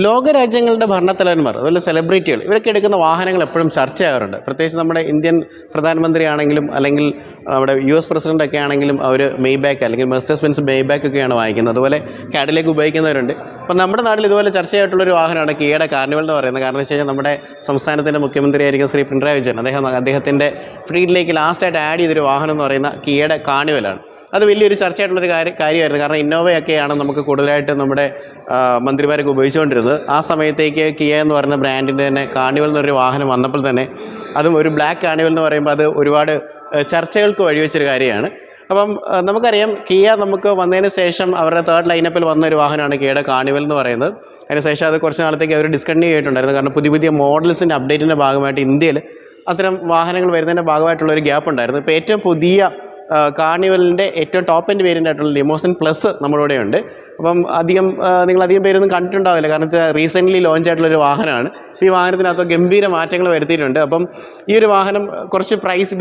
ലോകരാജ്യങ്ങളുടെ ഭരണത്തലവന്മാർ അതുപോലെ സെലിബ്രിറ്റികൾ ഇവരൊക്കെ എടുക്കുന്ന വാഹനങ്ങൾ എപ്പോഴും ചർച്ചയാകാറുണ്ട്. പ്രത്യേകിച്ച് നമ്മുടെ ഇന്ത്യൻ പ്രധാനമന്ത്രി ആണെങ്കിലും അല്ലെങ്കിൽ നമ്മുടെ US പ്രസിഡൻ്റൊക്കെ ആണെങ്കിലും അവർ മെയ്ബാക്ക് അല്ലെങ്കിൽ മെഴ്സിഡസ് ബെൻസ് മെയ്ബാക്ക് ഒക്കെയാണ് വാങ്ങിക്കുന്നത്. അതുപോലെ കാഡിലേക്ക് ഉപയോഗിക്കുന്നവരുണ്ട്. അപ്പോൾ നമ്മുടെ നാട്ടിൽ ഇതുപോലെ ചർച്ചയായിട്ടുള്ളൊരു വാഹനമാണ് കിയയുടെ കാർണിവൽ എന്ന് പറയുന്നത്. കാരണം വെച്ച് കഴിഞ്ഞാൽ നമ്മുടെ സംസ്ഥാനത്തിൻ്റെ മുഖ്യമന്ത്രിയായിരിക്കും ശ്രീ പിണറായി വിജയൻ. അദ്ദേഹത്തിൻ്റെ ഫ്ലീറ്റിലേക്ക് ലാസ്റ്റായിട്ട് ആഡ് ചെയ്തൊരു വാഹനം എന്ന് പറയുന്ന കിയയുടെ കാർണിവലാണ്. അത് വലിയൊരു ചർച്ചയായിട്ടുള്ളൊരു കാര്യമായിരുന്നു. കാരണം ഇന്നോവയൊക്കെയാണ് നമുക്ക് കൂടുതലായിട്ട് നമ്മുടെ മന്ത്രിമാരൊക്കെ ഉപയോഗിച്ചുകൊണ്ടിരുന്നത്. ആ സമയത്തേക്ക് കിയ എന്ന് പറയുന്ന ബ്രാൻഡിൻ്റെ തന്നെ കാർണിവൽ എന്നൊരു വാഹനം വന്നപ്പോൾ തന്നെ അതും ഒരു ബ്ലാക്ക് കാർണിവൽ എന്ന് പറയുമ്പോൾ അത് ഒരുപാട് ചർച്ചകൾക്ക് വഴിവെച്ചൊരു കാര്യമാണ്. അപ്പം നമുക്കറിയാം കിയ നമുക്ക് വന്നതിന് ശേഷം അവരുടെ തേർഡ് ലൈനപ്പിൽ വന്നൊരു വാഹനമാണ് കിയയുടെ കാർണിവൽ എന്ന് പറയുന്നത്. അതിനുശേഷം അത് കുറച്ച് നാളത്തേക്ക് അവർ ഡിസ്കണ്ടിന്യൂ ചെയ്തിട്ടുണ്ടായിരുന്നു. കാരണം പുതിയ മോഡൽസിൻ്റെ അപ്ഡേറ്റിൻ്റെ ഭാഗമായിട്ട് ഇന്ത്യയിൽ അത്തരം വാഹനങ്ങൾ വരുന്നതിൻ്റെ ഭാഗമായിട്ടുള്ളൊരു ഗ്യാപ്പ് ഉണ്ടായിരുന്നു. ഇപ്പോൾ ഏറ്റവും പുതിയ കാർണിവലിൻ്റെ ഏറ്റവും ടോപ്പ് എൻഡ് വേരിയൻ്റ് ആയിട്ടുള്ള ലിമോസിൻ പ്ലസ് നമ്മളിവിടെ ഉണ്ട്. അപ്പം നിങ്ങളധികം പേരൊന്നും കണ്ടിട്ടുണ്ടാവില്ല. കാരണം വെച്ചാൽ റീസെൻ്റ്ലി ലോഞ്ച് ആയിട്ടുള്ളൊരു വാഹനമാണ്. ഈ വാഹനത്തിനകത്ത് ഗംഭീര മാറ്റങ്ങൾ വരുത്തിയിട്ടുണ്ട്. അപ്പം ഈ ഒരു വാഹനം കുറച്ച് പ്രൈസി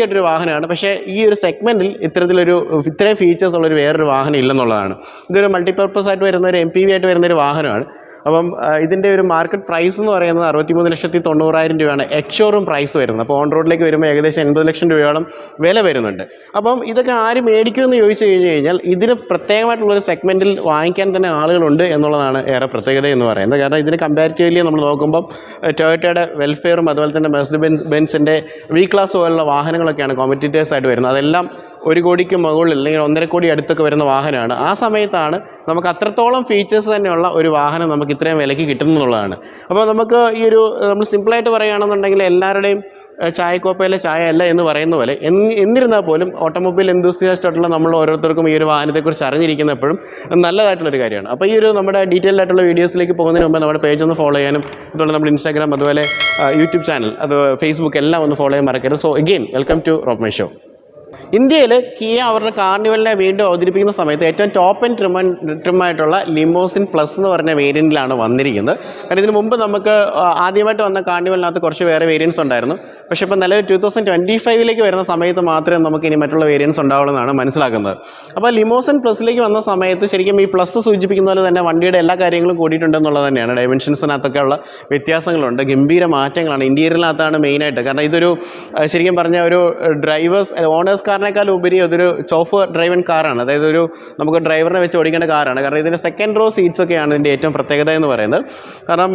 ആയിട്ടൊരു വാഹനമാണ്. പക്ഷേ ഈ ഒരു സെഗ്മെൻറ്റിൽ ഇത്രയും ഫീച്ചേഴ്സ് ഉള്ളൊരു വേറൊരു വാഹനം ഇല്ലെന്നുള്ളതാണ്. ഇതൊരു മൾട്ടിപർപ്പസ് ആയിട്ട് വരുന്ന ഒരു MPV ആയിട്ട് വരുന്നൊരു വാഹനമാണ്. അപ്പം ഇതിൻ്റെ ഒരു മാർക്കറ്റ് പ്രൈസ് എന്ന് പറയുന്നത് 63,90,000 രൂപയാണ് എക്സ്ഷോറൂം പ്രൈസ് വരുന്നത്. അപ്പോൾ ഓൺ റോഡിലേക്ക് വരുമ്പോൾ ഏകദേശം 80 ലക്ഷം രൂപയോളം വില വരുന്നുണ്ട്. അപ്പം ഇതൊക്കെ ആര് മേടിക്കുമെന്ന് ചോദിച്ചു കഴിഞ്ഞാൽ ഇതിന് പ്രത്യേകമായിട്ടുള്ളൊരു സെഗ്മെൻറ്റിൽ വാങ്ങിക്കാൻ തന്നെ ആളുകളുണ്ട് എന്നുള്ളതാണ് ഏറെ പ്രത്യേകത എന്ന് പറയുന്നത്. കാരണം ഇതിന് കമ്പാരിറ്റീവ്ലി നമ്മൾ നോക്കുമ്പം ടൊയോട്ടയുടെ വെൽഫെയറും അതുപോലെ തന്നെ മെഴ്സിഡസ് ബെൻസിൻ്റെ V ക്ലാസ് പോലുള്ള വാഹനങ്ങളൊക്കെയാണ് കോമ്പറ്റീറ്റേഴ്സായിട്ട് വരുന്നത്. അതെല്ലാം 1 കോടിക്ക് മുകളിൽ അല്ലെങ്കിൽ 1.5 കോടി അടുത്തൊക്കെ വരുന്ന വാഹനമാണ്. ആ സമയത്താണ് നമുക്ക് അത്രത്തോളം ഫീച്ചേഴ്സ് തന്നെയുള്ള ഒരു വാഹനം നമുക്ക് ഇത്രയും വിലയ്ക്ക് കിട്ടുന്നുള്ളതാണ്. അപ്പോൾ നമുക്ക് നമ്മൾ സിമ്പിളായിട്ട് പറയുകയാണെന്നുണ്ടെങ്കിൽ എല്ലാവരുടെയും ചായക്കോപ്പയിലെ ചായ അല്ല എന്ന് പറയുന്ന പോലെ എന്നിരുന്നാൽ പോലും ഓട്ടോമൊബൈൽ എന്തൂസിയാസ്റ്റ് ആയിട്ടുള്ള നമ്മൾ ഓരോരുത്തർക്കും ഈ ഒരു വാഹനത്തെക്കുറിച്ച് അറിഞ്ഞിരിക്കുന്ന എപ്പോഴും നല്ലതായിട്ടുള്ളൊരു കാര്യമാണ്. അപ്പോൾ ഈ നമ്മുടെ ഡീറ്റെയിൽഡ് ആയിട്ടുള്ള വീഡിയോസിലേക്ക് പോകുന്നതിന് മുമ്പ് നമ്മുടെ പേജ് ഒന്ന് ഫോളോ ചെയ്യാനും അതുപോലെ നമ്മുടെ ഇൻസ്റ്റാഗ്രാം അതുപോലെ യൂട്യൂബ് ചാനൽ ഫേസ്ബുക്ക് എല്ലാം ഒന്ന് ഫോളോ ചെയ്യാൻ മറക്കരുത്. So again welcome to rock my show. ഇന്ത്യയിൽ കിയ അവരുടെ കാർണിവലിനെ വീണ്ടും അവതരിപ്പിക്കുന്ന സമയത്ത് ഏറ്റവും ടോപ്പ് ആൻഡ് ട്രിമായിട്ടുള്ള ലിമോസിൻ പ്ലസ് എന്ന് പറഞ്ഞ വേരിയൻറ്റിലാണ് വന്നിരിക്കുന്നത്. കാരണം ഇതിന് മുമ്പ് നമുക്ക് ആദ്യമായിട്ട് വന്ന കാർണിവലിനകത്ത് കുറച്ച് വേറെ വേരിയൻസ് ഉണ്ടായിരുന്നു. പക്ഷേ ഇപ്പോൾ നിലവിൽ 2025 വരുന്ന സമയത്ത് മാത്രമേ നമുക്ക് ഇനി മറ്റുള്ള വേരിയൻസ് ഉണ്ടാവുള്ളൂ മനസ്സിലാക്കുന്നത്. അപ്പോൾ ലിമോസിൻ പ്ലസിലേക്ക് വന്ന സമയത്ത് ശരിക്കും ഈ പ്ലസ് സൂചിപ്പിക്കുന്ന പോലെ തന്നെ വണ്ടിയുടെ എല്ലാ കാര്യങ്ങളും കൂടിയിട്ടുണ്ടെന്നുള്ളത് തന്നെയാണ്. ഡയമെൻഷൻസിനകത്തൊക്കെ ഉള്ള വ്യത്യാസങ്ങളുണ്ട്. ഗംഭീര മാറ്റങ്ങളാണ്. ഇൻറ്റീരിയറിനകത്താണ് മെയിനായിട്ട്. കാരണം ഇതൊരു ശരിക്കും പറഞ്ഞാൽ ഒരു ഓണേഴ്സ് കാറിനേക്കാൾ ഉപരി അതൊരു ചോഫ് ഡ്രൈവൻ കാറാണ്. അതായത് നമുക്ക് ഡ്രൈവറിനെ വെച്ച് ഓടിക്കേണ്ട കാറാണ്. കാരണം ഇതിൻ്റെ സെക്കൻഡ് റോ സീറ്റ്സ് ഒക്കെയാണ് ഇതിൻ്റെ ഏറ്റവും പ്രത്യേകത എന്ന് പറയുന്നത്. കാരണം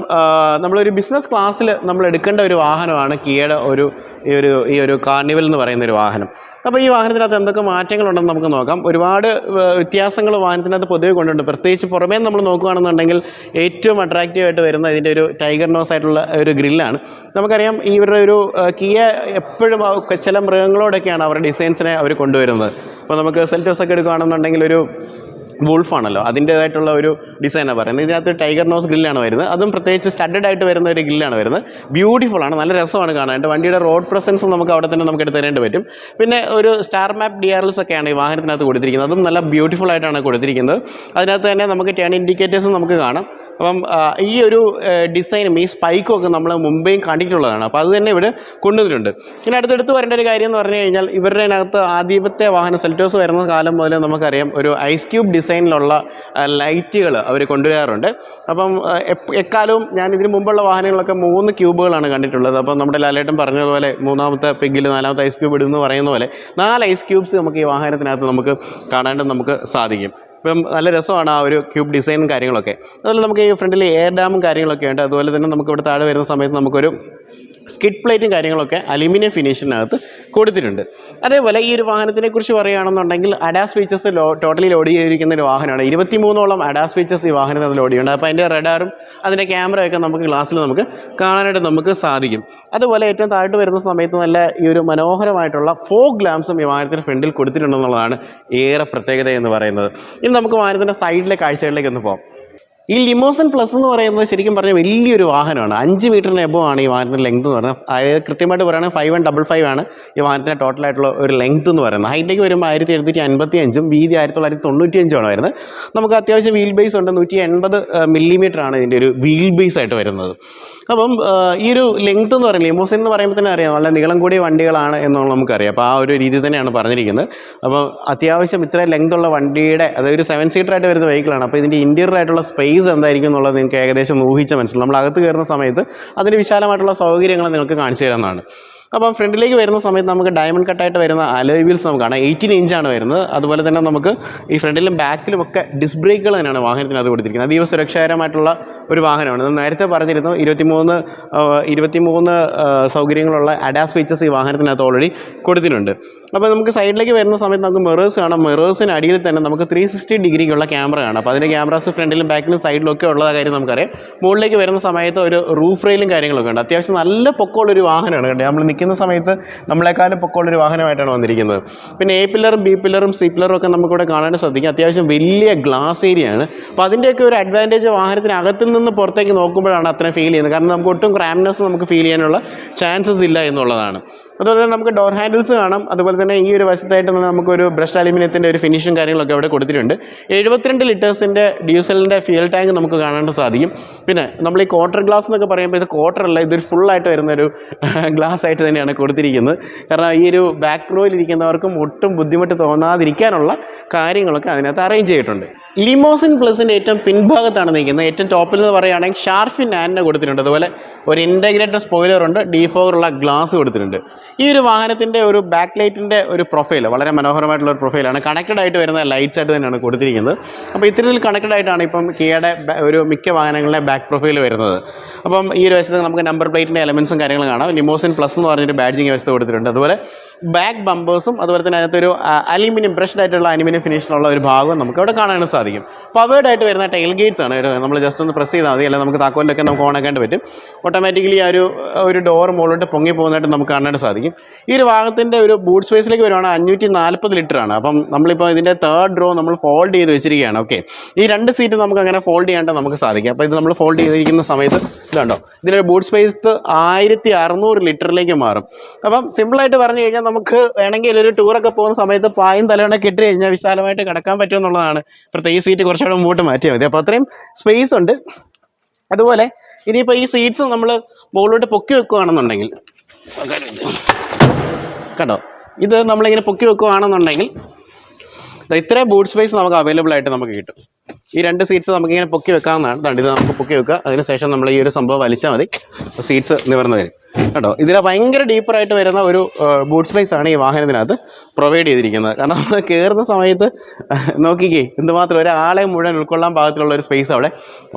നമ്മളൊരു ബിസിനസ് ക്ലാസ്സിൽ നമ്മൾ എടുക്കേണ്ട ഒരു വാഹനമാണ് കിയയുടെ ഈ ഒരു കാർണിവൽ എന്ന് പറയുന്നൊരു വാഹനം. അപ്പോൾ ഈ വാഹനത്തിനകത്ത് എന്തൊക്കെ മാറ്റങ്ങളുണ്ടെന്ന് നമുക്ക് നോക്കാം. ഒരുപാട് വ്യത്യാസങ്ങൾ വാഹനത്തിനകത്ത് പൊതുവെ കൊണ്ടുണ്ട്. പ്രത്യേകിച്ച് പുറമേ നമ്മൾ നോക്കുകയാണെന്നുണ്ടെങ്കിൽ ഏറ്റവും അട്രാക്റ്റീവായിട്ട് വരുന്ന ഇതിൻ്റെ ഒരു ടൈഗർ നോസ് ആയിട്ടുള്ള ഒരു ഗ്രില്ലാണ്. നമുക്കറിയാം ഇവരുടെ കിയ എപ്പോഴും ചില മൃഗങ്ങളോടൊക്കെയാണ് അവരുടെ ഡിസൈൻസിനെ അവർ കൊണ്ടുവരുന്നത്. അപ്പോൾ നമുക്ക് സെൽറ്റോസൊക്കെ എടുക്കുകയാണെന്നുണ്ടെങ്കിൽ ഒരു വൂൾഫാണല്ലോ, അതിൻ്റേതായിട്ടുള്ള ഒരു ഡിസൈനാണ് പറയുന്നത്. ഇതിനകത്ത് ടൈഗർ നോസ് ഗ്രില്ലാണ് വരുന്നത്. അതും പ്രത്യേകിച്ച് സ്റ്റഡഡ് ആയിട്ട് വരുന്ന ഒരു ഗ്രില്ലാണ് വരുന്നത്. ബ്യൂട്ടിഫുള്ളാണ്, നല്ല രസമാണ് കാണാനായിട്ട്. വണ്ടിയുടെ റോഡ് പ്രസൻസ് നമുക്ക് അവിടെ തന്നെ നമുക്ക് എടുത്ത് തരേണ്ടി പറ്റും. പിന്നെ ഒരു സ്റ്റാർ മാപ്പ് DRLs ഒക്കെയാണ് ഈ വാഹനത്തിനകത്ത് കൊടുത്തിരിക്കുന്നത്. അതും നല്ല ബ്യൂട്ടിഫുൾ ആയിട്ടാണ് കൊടുത്തിരിക്കുന്നത്. അതിനകത്ത് തന്നെ നമുക്ക് ടേൺ ഇൻഡിക്കേറ്റേഴ്സും നമുക്ക് കാണാം. അപ്പം ഈ ഒരു ഡിസൈനും ഈ സ്പൈക്കും ഒക്കെ നമ്മൾ മുമ്പേയും കണ്ടിട്ടുള്ളതാണ്. അപ്പോൾ അത് തന്നെ ഇവിടെ കൊണ്ടുവന്നിട്ടുണ്ട്. ഇനി അടുത്തെടുത്ത് വരേണ്ട ഒരു കാര്യം എന്ന് പറഞ്ഞു കഴിഞ്ഞാൽ ഇവരുടെ അതിനകത്ത് ആദ്യത്തെ വാഹനം സെൽറ്റോസ് വരുന്ന കാലം മുതൽ നമുക്കറിയാം ഒരു ഐസ് ക്യൂബ് ഡിസൈനിലുള്ള ലൈറ്റുകൾ അവർ കൊണ്ടുവരാറുണ്ട്. അപ്പം എക്കാലവും ഞാൻ ഇതിന് മുമ്പുള്ള വാഹനങ്ങളൊക്കെ 3 ക്യൂബുകളാണ് കണ്ടിട്ടുള്ളത്. അപ്പം നമ്മുടെ ലാലേട്ടൻ പറഞ്ഞതുപോലെ 3ാമത്തെ പെഗ്ഗിൽ 4ാമത്തെ ഐസ് ക്യൂബ് ഇടുന്നു പറയുന്ന പോലെ 4 ഐസ് ക്യൂബ്സ് നമുക്ക് ഈ വാഹനത്തിനകത്ത് നമുക്ക് കാണാണ്ട് നമുക്ക് സാധിക്കും. ഇപ്പം നല്ല രസമാണ് ആ ഒരു ക്യൂബ് ഡിസൈനും കാര്യങ്ങളൊക്കെ. അതുപോലെ നമുക്ക് ഈ ഫ്രണ്ടിൽ എയർ ഡാമും കാര്യങ്ങളൊക്കെ ഉണ്ട്. അതുപോലെ തന്നെ നമുക്ക് ഇവിടെ താഴെ വരുന്ന സമയത്ത് നമുക്കൊരു സ്കിഡ് പ്ലേറ്റും കാര്യങ്ങളൊക്കെ അലുമിനിയം ഫിനിഷിനകത്ത് കൊടുത്തിട്ടുണ്ട്. അതേപോലെ ഈ ഒരു വാഹനത്തിനെക്കുറിച്ച് പറയുകയാണെന്നുണ്ടെങ്കിൽ അഡാസ് ഫീച്ചേഴ്സ് ടോട്ടലി ലോഡ് ചെയ്തിരിക്കുന്ന ഒരു വാഹനമാണ്. 23ഓളം അഡാസ് ഫീച്ചേഴ്സ് ഈ വാഹനത്തിൽ ലോഡ് ചെയ്യുന്നുണ്ട്. അപ്പോൾ അതിൻ്റെ റഡാറും അതിൻ്റെ ക്യാമറയൊക്കെ നമുക്ക് ഗ്ലാസ്സിൽ നമുക്ക് കാണാനായിട്ട് നമുക്ക് സാധിക്കും. അതുപോലെ ഏറ്റവും താഴോട്ട് വരുന്ന സമയത്ത് നല്ല ഈ ഒരു മനോഹരമായിട്ടുള്ള ഫോഗ് ലാംപ്സും ഈ വാഹനത്തിൻ്റെ ഫ്രണ്ടിൽ കൊടുത്തിട്ടുണ്ടെന്നുള്ളതാണ് ഏറെ പ്രത്യേകത എന്ന് പറയുന്നത്. ഇനി നമുക്ക് വാഹനത്തിൻ്റെ സൈഡിലെ കാഴ്ചകളിലേക്ക് ഒന്ന് പോകാം. ഈ ലിമോസിൻ പ്ലസ് എന്ന് പറയുന്നത് ശരിക്കും പറഞ്ഞാൽ വലിയൊരു വാഹനമാണ്. 5 മീറ്ററിന് എബോവ് ആണ് ഈ വാഹനത്തിൻ്റെ ലെങ്ത് എന്ന് പറയുന്നത്. അതായത് കൃത്യമായിട്ട് പറയുകയാണെങ്കിൽ 5155 ആണ് ഈ വാഹനത്തിൻ്റെ ടോട്ടലായിട്ടുള്ള ഒരു ലെങ്ത് എന്ന് പറയുന്നത്. ഹൈറ്റേക്ക് വരുമ്പോൾ 1755 വീതി 1995 ആണ് വരുന്നത്. നമുക്ക് അത്യാവശ്യം വീൽ ബേസ് ഉണ്ട്. 180 മില്ലിമീറ്ററാണ് ഇതിൻ്റെ ഒരു വീൽ ബേസ് ആയിട്ട് വരുന്നത്. അപ്പം ഈ ഒരു ലെങ്ത് എന്ന് പറയുന്നത് ലിമോസിൻ എന്ന് പറയുമ്പോൾ തന്നെ അറിയാം വളരെ നീളം കൂടിയ വണ്ടികളാണ് എന്നുള്ളത് നമുക്കറിയാം. അപ്പോൾ ആ ഒരു രീതി തന്നെയാണ് പറഞ്ഞിരിക്കുന്നത്. അപ്പോൾ അത്യാവശ്യം ഇത്ര ലെങ്ത് ഉള്ള വണ്ടിയുടെ അതായത് ഒരു 7 സീറ്ററായിട്ട് വരുന്ന വെഹിക്കിളാണ്. അപ്പോൾ ഇതിൻ്റെ ഇൻറ്റീരിയർ ആയിട്ടുള്ള സ്പേസ് സ്പേസ് എന്തായിരിക്കും എന്നുള്ളത് നിങ്ങൾക്ക് ഏകദേശം ഊഹിച്ച മനസ്സിലാവും. നമ്മൾ അകത്ത് കയറുന്ന സമയത്ത് അതിന് വിശാലമായിട്ടുള്ള സൗകര്യങ്ങൾ നിങ്ങൾക്ക് കാണിച്ചു തരുന്നതാണ്. അപ്പം ഫ്രണ്ടിലേക്ക് വരുന്ന സമയത്ത് നമുക്ക് ഡയമണ്ട് കട്ടായിട്ട് വരുന്ന അലോയ് വീൽസ് നമുക്ക് കാണാം. 18 ഇഞ്ചാണ് വരുന്നത്. അതുപോലെ തന്നെ നമുക്ക് ഈ ഫ്രണ്ടിലും ബാക്കിലും ഒക്കെ ഡിസ്ക് ബ്രേക്കുകൾ തന്നെയാണ് വാഹനത്തിനകത്ത് കൊടുത്തിരിക്കുന്നത്. അതീവ സുരക്ഷാകരമായിട്ടുള്ള ഒരു വാഹനമാണ്. നമ്മൾ നേരത്തെ പറഞ്ഞിരുന്നു 23 സൗകര്യങ്ങളുള്ള അഡാസ് ഫീച്ചേഴ്സ് ഈ വാഹനത്തിനകത്ത് ഓൾറെഡി കൊടുത്തിട്ടുണ്ട്. അപ്പോൾ നമുക്ക് സൈഡിലേക്ക് വരുന്ന സമയത്ത് നമുക്ക് മിറേഴ്സ് കാണാം. മിറേഴ്സിന് അടിയിൽ തന്നെ നമുക്ക് 360 ഡിഗ്രിക്കുള്ള ക്യാമറ കാണാം. അപ്പോൾ അതിൻ്റെ ക്യാമറാസ് ഫ്രണ്ടിലും ബാക്കിലും സൈഡിലും ഒക്കെ ഉള്ള കാര്യം നമുക്കറിയാം. മുകളിലേക്ക് വരുന്ന സമയത്ത് ഒരു റൂഫ് റെയിലും കാര്യങ്ങളൊക്കെ ഉണ്ട്. അത്യാവശ്യം നല്ല പൊക്കമുള്ളൊരു വാഹനമാണ്. കണ്ടേ, നമ്മൾ നിൽക്കുന്ന സമയത്ത് നമ്മളെക്കാളും പൊക്കമുള്ളൊരു വാഹനമായിട്ടാണ് വന്നിരിക്കുന്നത്. പിന്നെ എ പില്ലറും ബി പില്ലറും സി പില്ലറും ഒക്കെ നമുക്കിവിടെ കാണാൻ സാധിക്കും. അത്യാവശ്യം വലിയ ഗ്ലാസ് ഏരിയയാണ്. അപ്പോൾ അതിൻ്റെയൊക്കെ ഒരു അഡ്വാൻറ്റേജ് വാഹനത്തിനകത്തിൽ നിന്ന് പുറത്തേക്ക് നോക്കുമ്പോഴാണ് അത്രയും ഫീൽ ചെയ്യുന്നത്. കാരണം നമുക്ക് ഒട്ടും ക്രാംനെസ് നമുക്ക് ഫീൽ ചെയ്യാനുള്ള ചാൻസസ് ഇല്ല എന്നുള്ളതാണ്. അതുപോലെ തന്നെ നമുക്ക് ഡോർ ഹാൻഡിൽസ് കാണാം. അതുപോലെ തന്നെ ഈ ഒരു വശത്തായിട്ട് നമുക്കൊരു ബ്രഷ്ഡ് അലുമിനിയത്തിൻ്റെ ഒരു ഫിനിഷും കാര്യങ്ങളൊക്കെ അവിടെ കൊടുത്തിട്ടുണ്ട്. 72 ലിറ്റേഴ്സിൻ്റെ ഡീസലിൻ്റെ ഫ്യൂൽ ടാങ്ക് നമുക്ക് കാണാൻ സാധിക്കും. പിന്നെ നമ്മൾ ഈ ക്വാർട്ടർ ഗ്ലാസ് എന്നൊക്കെ പറയുമ്പോൾ ഇത് ക്വാർട്ടറല്ല, ഇതൊരു ഫുള്ളായിട്ട് വരുന്നൊരു ഗ്ലാസ് ആയിട്ട് തന്നെയാണ് കൊടുത്തിരിക്കുന്നത്. കാരണം ഈ ഒരു ബാക്ക് റോയിലിരിക്കുന്നവർക്കും ഒട്ടും ബുദ്ധിമുട്ട് തോന്നാതിരിക്കാനുള്ള കാര്യങ്ങളൊക്കെ അതിനകത്ത് അറേഞ്ച് ചെയ്തിട്ടുണ്ട്. ലിമോസിൻ പ്ലസിൻ്റെ ഏറ്റവും പിൻഭാഗത്താണ് നിൽക്കുന്നത്. ഏറ്റവും ടോപ്പിൽ നിന്ന് പറയുകയാണെങ്കിൽ ഷാർഫിൻ ആൻറ്റിന കൊടുത്തിട്ടുണ്ട്. അതുപോലെ ഒരു ഇൻറ്റഗ്രേറ്റഡ് സ്പോയിലറുണ്ട്, ഡീഫോഗറുള്ള ഗ്ലാസ് കൊടുത്തിട്ടുണ്ട്. ഈ ഒരു വാഹനത്തിൻ്റെ ഒരു ബാക്ക് ലൈറ്റിൻ്റെ ഒരു പ്രൊഫൈൽ വളരെ മനോഹരമായിട്ടുള്ള ഒരു പ്രൊഫൈലാണ്. കണക്റ്റഡ് ആയിട്ട് വരുന്ന ലൈറ്റ്സ് ആയിട്ട് തന്നെയാണ് കൊടുത്തിരിക്കുന്നത്. അപ്പോൾ ഇത്തരത്തിൽ കണക്റ്റഡ് ആയിട്ടാണ് ഇപ്പം കിയയുടെ ഒരു മിക്ക വാഹനങ്ങളുടെ ബാക്ക് പ്രൊഫൈൽ വരുന്നത്. അപ്പം ഈ ഒരു വശത്ത് നമുക്ക് നമ്പർ പ്ലേറ്റിൻ്റെ എലമെൻസും കാര്യങ്ങളും കാണാം. ലിമോസിൻ പ്ലസ് എന്ന് പറഞ്ഞൊരു ബാഡ്ജിങ് വശത്ത് കൊടുത്തിട്ടുണ്ട്. അതുപോലെ ബാക്ക് ബമ്പേഴ്സും അതുപോലെ തന്നെ അതിനകത്തൊരു അലുമിനിയം ബ്രഷ്ഡ് ആയിട്ടുള്ള അലുമിനിയം ഫിനിഷിലുള്ള ഒരു ഭാഗം നമുക്ക് അവിടെ കാണാൻ സാധിക്കും. പവേർഡ് ആയിട്ട് വരുന്ന ടൈൽ ഗേറ്റ്സ് ആണ്. നമ്മൾ ജസ്റ്റ് ഒന്ന് പ്രസ് ചെയ്താൽ മതി, അല്ലെങ്കിൽ നമുക്ക് താക്കോലിലൊക്കെ നമുക്ക് ഓൺ ആക്കാൻ പറ്റും. ഓട്ടോമാറ്റിക്കലി ആ ഒരു ഡോർ മുകളിലോട്ട് പൊങ്ങി പോകുന്നതായിട്ട് നമുക്ക് കാണാൻ സാധിക്കും. ഈ ഒരു ഭാഗത്തിൻ്റെ ഒരു ബൂട്ട് സ്പേസിലേക്ക് വരുവാണെങ്കിൽ 540 ലിറ്ററാണ്. അപ്പം നമ്മളിപ്പോൾ ഇതിൻ്റെ തേർഡ് റോ നമ്മൾ ഫോൾഡ് ചെയ്ത് വെച്ചിരിക്കുകയാണ്. ഓക്കെ, ഈ 2 സീറ്റ് നമുക്ക് അങ്ങനെ ഫോൾഡ് ചെയ്യാണ്ട് നമുക്ക് സാധിക്കും. അപ്പോൾ ഇത് നമ്മൾ ഫോൾഡ് ചെയ്തിരിക്കുന്ന സമയത്ത് ഇതുണ്ടോ, ഇതിൻ്റെ ബൂട്ട് സ്പേസ് 1600 ലിറ്ററിലേക്ക് മാറും. അപ്പം സിമ്പിളായിട്ട് പറഞ്ഞു കഴിഞ്ഞാൽ നമുക്ക് വേണമെങ്കിൽ ഒരു ടൂറൊക്കെ പോകുന്ന സമയത്ത് പായും തലവണൊക്കെ ഇട്ട് കഴിഞ്ഞാൽ വിശാലമായിട്ട് കിടക്കാൻ പറ്റുമെന്നുള്ളതാണ്. പ്രത്യേക ഈ സീറ്റ് കുറച്ചുകൂടെ മുമ്പോട്ട് മാറ്റിയാൽ മതി. അപ്പോൾ അത്രയും സ്പേസ് ഉണ്ട്. അതുപോലെ ഇനിയിപ്പോൾ ഈ സീറ്റ്സ് നമ്മൾ മുകളിലോട്ട് പൊക്കി വെക്കുകയാണെന്നുണ്ടെങ്കിൽ കണ്ടോ, ഇത് നമ്മളിങ്ങനെ പൊക്കി വെക്കുകയാണെന്നുണ്ടെങ്കിൽ ഇത്രയും ബൂട്ട് സ്പേസ് നമുക്ക് അവൈലബിൾ ആയിട്ട് നമുക്ക് കിട്ടും. ഈ 2 സീറ്റ്സ് നമുക്കിങ്ങനെ പൊക്കി വെക്കാവുന്നതാണ്. ഇത് നമുക്ക് പൊക്കി വെക്കുക. അതിനുശേഷം നമ്മൾ ഈ ഒരു സംഭവം വലിച്ചാൽ മതി, സീറ്റ്സ് നിവർന്ന് വരും കേട്ടോ. ഇതിൽ ഭയങ്കര ഡീപ്പറായിട്ട് വരുന്ന ഒരു ബൂട്ട് സ്പേസ് ആണ് ഈ വാഹനത്തിനകത്ത് പ്രൊവൈഡ് ചെയ്തിരിക്കുന്നത്. കാരണം നമ്മൾ കയറുന്ന സമയത്ത് നോക്കിക്കേ, എന്തുമാത്രം ഒരാളെ മുഴുവൻ ഉൾക്കൊള്ളാൻ പാകത്തിലുള്ള ഒരു സ്പേസ് അവിടെ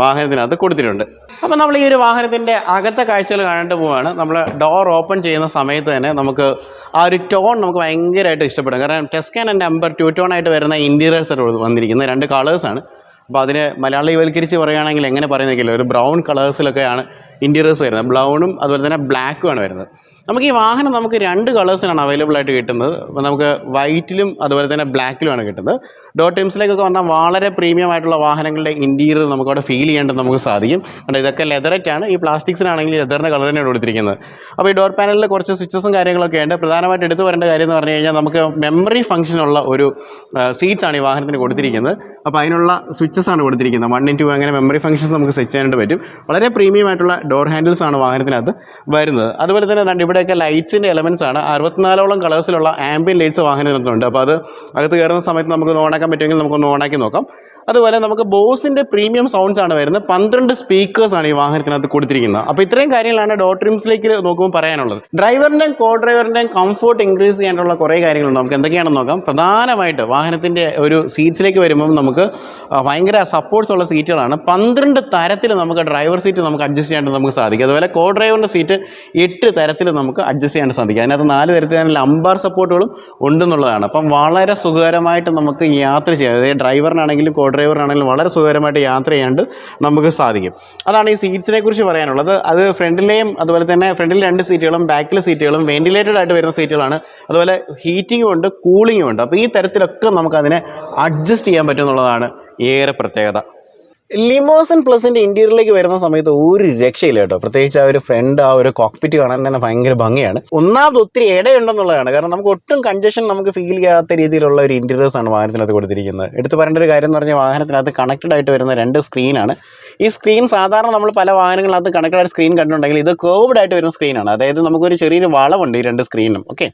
വാഹനത്തിനകത്ത് കൊടുത്തിട്ടുണ്ട്. അപ്പോൾ നമ്മൾ ഈ ഒരു വാഹനത്തിൻ്റെ അകത്തെ കാഴ്ചകൾ കാണേണ്ടി പോവുകയാണ്. നമ്മൾ ഡോർ ഓപ്പൺ ചെയ്യുന്ന സമയത്ത് തന്നെ നമുക്ക് ആ ഒരു ടോൺ നമുക്ക് ഭയങ്കരമായിട്ട് ഇഷ്ടപ്പെടും. കാരണം ടെസ്കാൻ ആൻഡ് എംബർ 2 ടോൺ ആയിട്ട് വരുന്ന ഇൻറ്റീരിയേഴ്സ് വന്നിരിക്കുന്നത് 2 കളേഴ്സാണ്. അപ്പോൾ അതിന് മലയാളീവൽക്കരിച്ച് പറയുകയാണെങ്കിൽ എങ്ങനെ പറയുന്നതെങ്കിൽ ഒരു ബ്രൗൺ കളേഴ്സിലൊക്കെയാണ് ഇൻറ്റീരിയേഴ്സ് വരുന്നത്. ബ്രൗണും അതുപോലെ തന്നെ ബ്ലാക്കുമാണ് വരുന്നത്. നമുക്ക് ഈ വാഹനം നമുക്ക് 2 കളേഴ്സിനാണ് അവൈലബിൾ ആയിട്ട് കിട്ടുന്നത്. അപ്പോൾ നമുക്ക് വൈറ്റിലും അതുപോലെ തന്നെ ബ്ലാക്കിലുമാണ് കിട്ടുന്നത്. ഡോർ ടീംസിലേക്കൊക്കെ വന്നാൽ വളരെ പ്രീമിയം ആയിട്ടുള്ള വാഹനങ്ങളുടെ ഇൻറ്റീരിയർ നമുക്കവിടെ ഫീൽ ചെയ്യേണ്ടത് നമുക്ക് സാധിക്കും. കാരണം ഇതൊക്കെ ലെതററ്റാണ്. ഈ പ്ലാസ്റ്റിക്സിനാണെങ്കിൽ ലെതറിൻ്റെ കളർ തന്നെയാണ് കൊടുത്തിരിക്കുന്നത്. അപ്പോൾ ഈ ഡോർ പാനലിൽ കുറച്ച് സ്വിച്ചസും കാര്യങ്ങളൊക്കെ ഉണ്ട്. പ്രധാനമായിട്ട് എടുത്തു വരേണ്ട കാര്യം എന്ന് പറഞ്ഞു കഴിഞ്ഞാൽ നമുക്ക് മെമ്മറി ഫംഗ്ഷനുള്ള ഒരു സീറ്റ്സാണ് ഈ വാഹനത്തിന് കൊടുത്തിരിക്കുന്നത്. അപ്പോൾ അതിനുള്ള സ്വിച്ചസാണ് കൊടുത്തിരിക്കുന്നത്. 1 and 2 അങ്ങനെ മെമ്മറി ഫംഗ്ഷൻസ് നമുക്ക് സെറ്റ് ചെയ്യാനായിട്ട് പറ്റും. വളരെ പ്രീമിയം ആയിട്ടുള്ള ഡോർ ഹാൻഡിൽസ് ആണ് വാഹനത്തിനകത്ത് വരുന്നത്. അതുപോലെ തന്നെ ഇവിടെയൊക്കെ ലൈറ്റ്സിൻ്റെ എലമെൻറ്റ്സ് ആണ്. 64ഓളം കളേഴ്സിലുള്ള ആംബിയൻ ലൈറ്റ്സ് വാഹനത്തിനകത്തുണ്ട്. അപ്പോൾ അത് അകത്ത് കയറുന്ന സമയത്ത് നമുക്ക് ഓണാക്കാൻ പറ്റുമെങ്കിൽ നമുക്കൊന്ന് ഓണാക്കി നോക്കാം. അതുപോലെ നമുക്ക് ബോസിൻ്റെ പ്രീമിയം സൗണ്ട്സ് ആണ് വരുന്നത്. 12 സ്പീക്കേഴ്സാണ് ഈ വാഹനത്തിനകത്ത് കൊടുത്തിരിക്കുന്നത്. അപ്പോൾ ഇത്രയും കാര്യങ്ങളാണ് ഡോർ ട്രിംസിലേക്ക് നോക്കുമ്പോൾ പറയാനുള്ളത്. ഡ്രൈവറിൻ്റെയും കോ ഡ്രൈവറിൻ്റെയും കംഫോർട്ട് ഇൻക്രീസ് ചെയ്യാനുള്ള കുറേ കാര്യങ്ങളുണ്ട്. നമുക്ക് എന്തൊക്കെയാണെന്ന് നോക്കാം. പ്രധാനമായിട്ട് വാഹനത്തിൻ്റെ ഒരു സീറ്റ്സിലേക്ക് വരുമ്പം നമുക്ക് ഭയങ്കര സപ്പോർട്ട്സ് ഉള്ള സീറ്റുകളാണ്. 12 തരത്തിൽ നമുക്ക് ഡ്രൈവർ സീറ്റ് നമുക്ക് അഡ്ജസ്റ്റ് ചെയ്യാണ്ട് നമുക്ക് സാധിക്കും. അതുപോലെ കോ ഡ്രൈവറിൻ്റെ സീറ്റ് 8 തരത്തിൽ നമുക്ക് അഡ്ജസ്റ്റ് ചെയ്യാൻ സാധിക്കും. അതിനകത്ത് 4 തരത്തിൽ ലംബാർ സപ്പോർട്ടുകളും ഉണ്ടെന്നുള്ളതാണ്. അപ്പം വളരെ സുഖകരമായിട്ട് നമുക്ക് യാത്ര ചെയ്യാം. അതായത് ഡ്രൈവറിനാണെങ്കിലും കോ ഡ്രൈവറിനാണെങ്കിലും വളരെ സുഖകരമായിട്ട് യാത്ര ചെയ്യാണ്ട് നമുക്ക് സാധിക്കും. അതാണ് ഈ സീറ്റ്സിനെ കുറിച്ച് പറയാനുള്ളത്. അത് ഫ്രണ്ടിലെയും അതുപോലെ തന്നെ ഫ്രണ്ടിൽ 2 സീറ്റുകളും ബാക്കിലെ സീറ്റുകളും വെന്റിലേറ്റഡ് ആയിട്ട് വരുന്ന സീറ്റുകളാണ്. അതുപോലെ ഹീറ്റിങ്ങും ഉണ്ട്, കൂളിങ്ങും ഉണ്ട്. അപ്പോൾ ഈ തരത്തിലൊക്കെ നമുക്കതിനെ അഡ്ജസ്റ്റ് ചെയ്യാൻ പറ്റും എന്നുള്ളതാണ് ഏറെ പ്രത്യേകത. ലിമോസിൻ പ്ലസിൻ്റെ ഇൻറ്റീരിയറിലേക്ക് വരുന്ന സമയത്ത് ഒരു രക്ഷയില്ല കേട്ടോ. പ്രത്യേകിച്ച് ആ ഒരു ഫ്രണ്ട് ആ ഒരു കോക്പിറ്റ് കാണാൻ തന്നെ ഭയങ്കര ഭംഗിയാണ്. ഒന്നാമത് ഒത്തിരി ഇടയുണ്ടെന്നുള്ളതാണ്. കാരണം നമുക്ക് ഒട്ടും കൺജഷൻ നമുക്ക് ഫീൽ ചെയ്യാത്ത രീതിയിലുള്ള ഒരു ഇൻറ്റീരിയേഴ്സാണ് വാഹനത്തിനകത്ത് കൊടുത്തിരിക്കുന്നത്. എടുത്ത് പറയേണ്ട ഒരു കാര്യം എന്ന് പറഞ്ഞാൽ വാഹനത്തിനകത്ത് കണക്റ്റഡ് ആയിട്ട് വരുന്ന 2 സ്ക്രീനാണ്. ഈ സ്ക്രീൻ സാധാരണ നമ്മൾ പല വാഹനങ്ങളിനകത്ത് കണക്റ്റഡ് ആയിട്ട് സ്ക്രീൻ കണ്ടിട്ടുണ്ടെങ്കിൽ ഇത് കേർവ്ഡ് ആയിട്ട് വരുന്ന സ്ക്രീനാണ്. അതായത് നമുക്കൊരു ചെറിയൊരു വളവുണ്ട് ഈ 2 സ്ക്രീനും. ഓക്കെ,